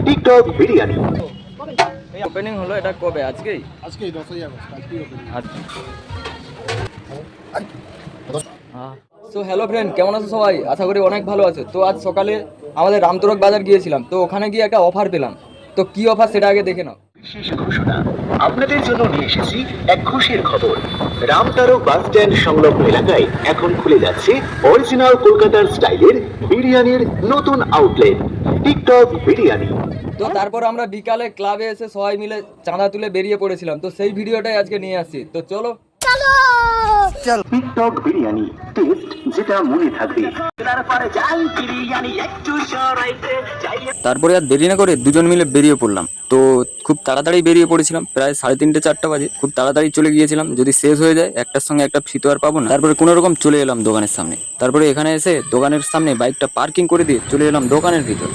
TikTok biryani. Opening হলো, এটা কবে? আজকেই 10ই আগস্ট আজকেই ওপেনিং। সো হ্যালো ফ্রেন্ড, কেমন আছো সবাই? আশা করি অনেক ভালো আছে। তো আজ সকালে আমাদের রামতরক বাজার গিয়েছিলাম, তো ওখানে গিয়ে একটা অফার পেলাম। তো কি অফার সেটা আগে দেখে নাও। বিশেষ ঘোষণা, আপনাদের জন্য নিয়ে এসেছি এক খুশির খবর। রামতারক বাস স্ট্যান্ড সংলগ্ন এলাকায় এখন খুলে যাচ্ছে অরিজিনাল কলকাতার স্টাইলের বিরিয়ানির নতুন আউটলেট, টিকটক বিরিয়ানি। তো তারপর আমরা বিকালে ক্লাবে এসে সবাই মিলে চাঁদা তুলে বেরিয়ে পড়েছিলাম। তো সেই ভিডিওটাই আজকে নিয়ে আসছি, তো চলো। টিকটক বিরিয়ানি, টেস্ট যেটা মনে থাকবে। তারপরে আর দেরি না করে দুজন মিলে বেরিয়ে পড়লাম। তো খুব তাড়াতাড়ি বেরিয়ে পড়েছিলাম, প্রায় 3:30-4টা বাজে। খুব তাড়াতাড়ি চলে গিয়েছিলাম, যদি শেষ হয়ে যায় একটার সঙ্গে একটা ফ্রি তো আর পাবো না। তারপরে কোনো রকম চলে এলাম দোকানের সামনে। তারপরে এখানে এসে দোকানের সামনে বাইকটা পার্কিং করে দিয়ে চলে এলাম দোকানের ভিতর।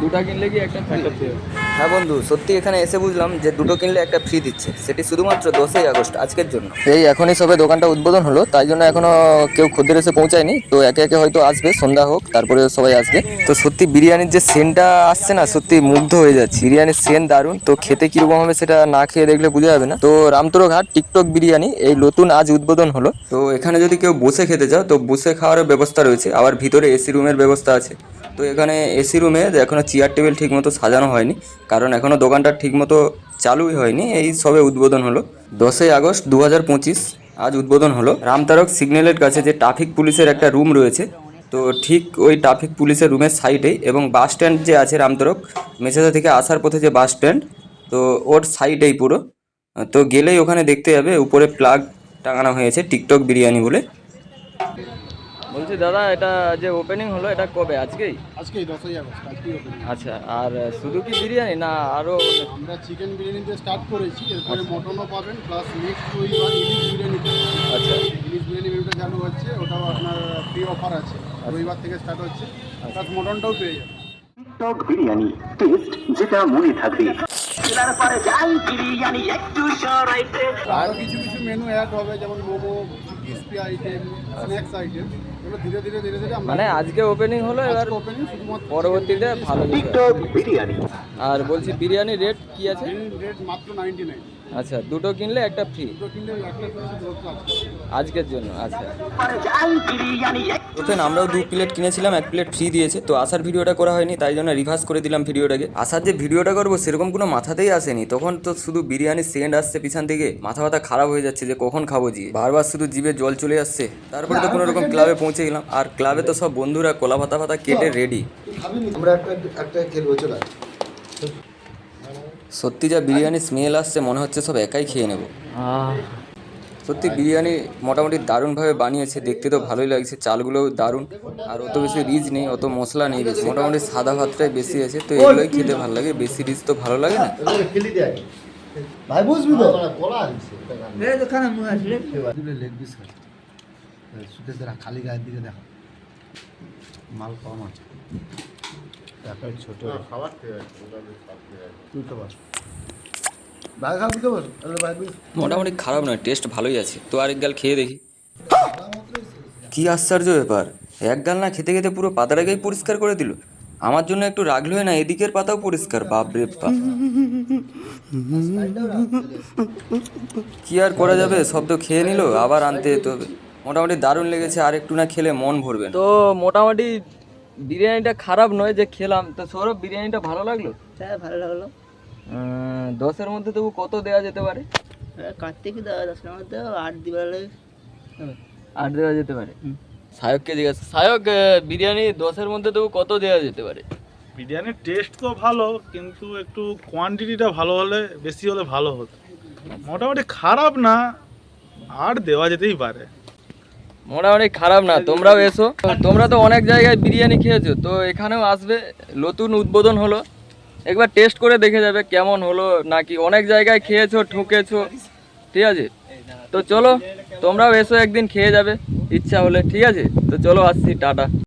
দুটা কিনলে কি একটা ফ্রি? হ্যাঁ বন্ধু, সত্যি এখানে এসে বুঝলাম যে দুটো কিনলে একটা ফ্রি দিচ্ছে, সেটি শুধুমাত্র 10ই আগস্ট আজকের জন্য। এই এখনই সবে দোকানটা উদ্বোধন হলো, তাই জন্য এখনো কেউ খদ্দের এসে পৌঁছায়নি। তো একে একে হয়তো আসবে, সন্ধ্যা হোক তারপরে সবাই আসবে। তো সত্যি বিরিয়ানির যে সেন্টটা আসছে না, সত্যি মুগ্ধ হয়ে যাচ্ছে। বিরিয়ানির সেন্ট দারুণ। তো খেতে কিরকম হবে সেটা না খেয়ে দেখলে বোঝা যাবে না। তো রামতরক হাট টিকটক বিরিয়ানি এই নতুন আজ উদ্বোধন হলো। তো এখানে যদি কেউ বসে খেতে চাও তো বসে খাওয়ার ব্যবস্থা রয়েছে, আবার ভিতরে এসি রুমের ব্যবস্থা আছে। তো এখানে এসি রুমে এখনো চেয়ার টেবিল ঠিক মতো সাজানো হয়নি, কারণ এখনো দোকানটা ঠিক মতো চালুই হয়নি, এই সবে উদ্বোধন হলো। 10ই আগস্ট 2025 আজ উদ্বোধন হলো। রামতারক সিগন্যালের কাছে যে ট্রাফিক পুলিশের একটা রুম রয়েছে, তো ঠিক ওই ট্রাফিক পুলিশের রুমের সাইডেই, এবং বাস স্ট্যান্ড যে আছে রামতারক মেছেদা থেকে আসার পথে যে বাস স্ট্যান্ড, তো ওর সাইডেই পুরো। তো গেলেই ওখানে দেখতে যাবে উপরে প্লাগ টাঙানো হয়েছে টিকটক বিরিয়ানি বলে। বলছি দাদা, এটা যে ওপেনিং হলো এটা কবে? আজকেই 10ই আগস্ট আজকেই ওপেনিং। আচ্ছা, আর শুধু কি বিরিয়ানি না আরও? আমরা চিকেন বিরিয়ানি দিয়ে স্টার্ট করেছি, এরপরে মটনও পাবেন, প্লাস নেক্সট রবিবার ইলিশ বিরিয়ানি পাবেন। আচ্ছা, ইলিশ বিরিয়ানি মেনুটা চালু হচ্ছে, ওটাও আপনার ফ্রি অফার আছে, রবিবার থেকে স্টার্ট হচ্ছে, প্লাস মটনটাও পেয়ে যাবেন। টিকটক বিরিয়ানি, টেস্ট যেটা মনে থাকবে। আরও কিছু কিছু মেনু অ্যাড হবে, যেমন momo, crispy item, snacks item, এগুলো ধীরে ধীরে ধীরে ধীরে আমরা মানে আজকে ওপেনিং হলো, এবার ওপেনিং শুধুমাত্র পরবর্তীতে ভালো যেতে হবে। টিকটক বিরিয়ানি। আর বলছি বিরিয়ানি রেট কি আছে? রেট মাত্র 99। আচ্ছা, দুটো কিনলে একটা ফ্রি দুটো কিনলে একটা পিস ধরতে আছে। আজকের জন্য। আচ্ছা, ওখানে আমরাও 2 প্লেট কিনেছিলাম, 1 প্লেট ফ্রি দিয়েছে। তো আসার ভিডিওটা করা হয়নি, তাই জন্য রিভার্স করে দিলাম ভিডিওটাকে। আসার যে ভিডিওটা করবো সেরকম কোনো মাথাতেই আসেনি, তখন তো শুধু বিরিয়ানির সেন্ট আসছে পিছন থেকে, মাথা ব্যথা খারাপ হয়ে যাচ্ছে যে কখন খাবো জি, বারবার শুধু জিভে জল চলে আসছে। তারপরে তো কোনো রকম ক্লাবে পৌঁছে গেলাম, আর ক্লাবে তো সব বন্ধুরা কলা পাতা পাতা কেটে রেডি। আমরা একটা খেলবো, চলে সত্যি যা বিরিয়ানির স্মেল আসছে, মনে হচ্ছে সব একাই খেয়ে নেব। সত্যি বিরিয়ানি মোটামুটি দারুণভাবে বানিয়েছে, দেখতে তো ভালোই লাগছে, চালগুলোও দারুণ, আর অত বেশি রিচ নেই, অত মশলা নেই বেশি, মোটামুটি সাদা ভাতটাই বেশি আছে। তো এগুলোই খেতে ভালো লাগে, বেশি রিচ তো ভালো লাগে না। ভাই বুঝবি তো লেগ পিস সুতে খালি গায়ের দিকে দেখো, মাল কম আছে, ছোট খাবার তুই তো বস, ভাই খাবি তো বস, ভাই মোটামুটি খারাপ নয়, টেস্ট ভালোই আছে। তো আরেক গাল খেয়ে দেখি। কি আশ্চর্য ব্যাপার, এক গাল না খেতে খেতে পুরো পাতাটাকেই পরিষ্কার করে দিল। আমার জন্য একটু রাগলো না, এদিকের পাতাও পরিষ্কার, বাপরে বাপ। কি আর করা যাবে, সব তো খেয়ে নিল, আবার আনতে যেতে হবে। মোটামুটি দারুণ লেগেছে, আর একটু না খেলে মন ভরবে না। তো মোটামুটি বিরিয়ানিটা খারাপ নয় যে খেলাম। তো সৌরভ, বিরিয়ানিটা ভালো লাগলো? হ্যাঁ ভালো লাগলো। 10-এর মধ্যে তবু কত দেওয়া যেতে পারে? কার্তিক 10-এর মধ্যে 8 দিবালে 8 দেওয়া যেতে পারে। সায়ককে জিজ্ঞাসা, সায়ক বিরিয়ানি 10-এর মধ্যে তবু কত দেওয়া যেতে পারে? বিরিয়ানির টেস্ট তো ভালো, কিন্তু একটু কোয়ান্টিটিটা ভালো হলে, বেশি হলে ভালো হতো। মোটামুটি খারাপ না, আর দেওয়া যেতেই পারে। মোটামুটি খারাপ না। তোমরাও এসো, তোমরা তো অনেক জায়গায় বিরিয়ানি খেয়েছো, তো এখানেও আসবে, নতুন উদ্বোধন হলো, একবার টেস্ট করে দেখে যাবে কেমন হলো, নাকি অনেক জায়গায় খেয়েছো ঠকেছো, ঠিক আছে? তো চলো তোমরাও এসো, একদিন খেয়ে যাবে ইচ্ছা হলে, ঠিক আছে? তো চলো আসছি, টাটা।